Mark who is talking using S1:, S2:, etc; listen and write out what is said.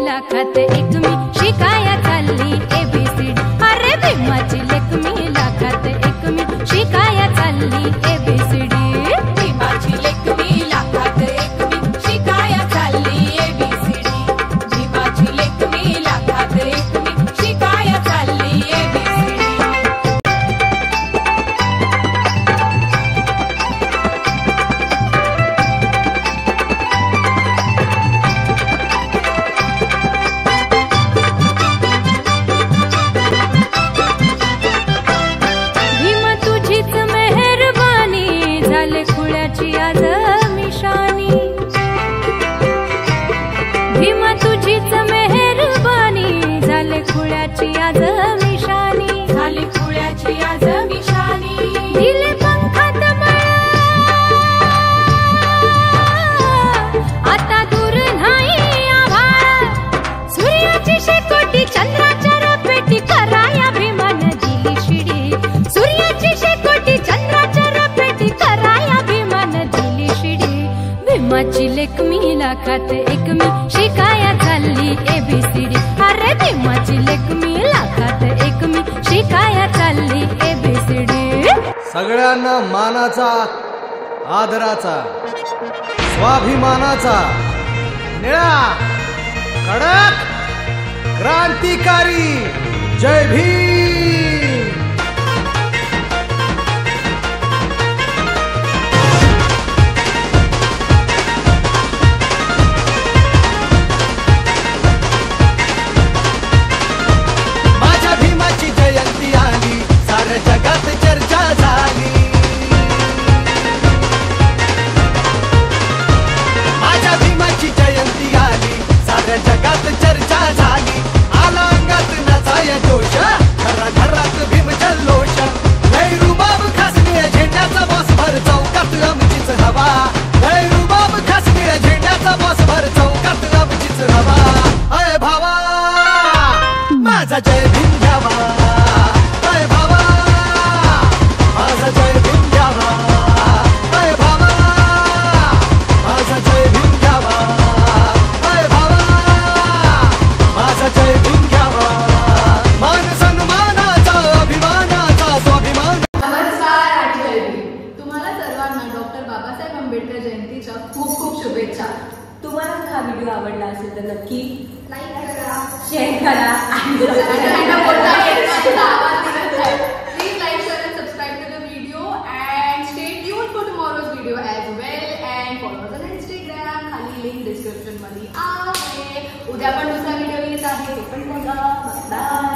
S1: लाखात एक मी शिकाया चालली ABCD. अरे भीमाची लेक मी लाखात एक मी शिकाया चालली ABCD.
S2: भीमाची लेक मी लाखात एक मी शिकाया चालली ABCD. भीमाची लेक मी लाखात एक मी शिकाया चालली ABCD.
S1: आज मिशानी भीमा तुझीच मेहरबानी झाले खुळ्याची आज मिशानी
S2: झाली खुळ्याची आज मिशानी
S1: दिले पंखात आता दूर नाही आभाळ सूर्याची शेकोटी चंद्राच्या रपेटी कराया भीमान दिली शिडी सूर्याची शेकोटी चंद्राच्या रपेटी कराया भीमाची लेक मी लाखात एक मी शिकाया चालली ABCD. अरे भीमाची लेक मी लाखात एक मी शिकाया चालली ABCD.
S3: सगळ्यांना मानाचा आदराचा स्वाभिमानाचा निळा कडक क्रांतिकारी जय भीम.
S4: जगात चर्चा झाली माझ्या भीमाची जयंती आली साऱ्या जगात चर्चा झाली आला अंगात नचाय जोश घराघरात भीम जल्लोष लय रुबाब खासनीय झेंड्याचा बॉस भर चौकात आमचीच हवा लय रुबाब खासनीय झेंड्याचा बॉस भर चौकात आमचीच हवा अय भावा माझा जय भीम घ्यावा
S2: तुम्हाला हा व्हिडिओ आवडला असेल तर नक्की
S5: लाईक करा,
S2: शेअर करा आणि
S5: please like, share and subscribe to the video and stay tuned for tomorrow's video as well and follow us on Instagram. खाली लिंक डिस्क्रिप्शन मध्ये आहे. उद्या पण दुसरा व्हिडिओ येत आहे तो पण बघा. बाय.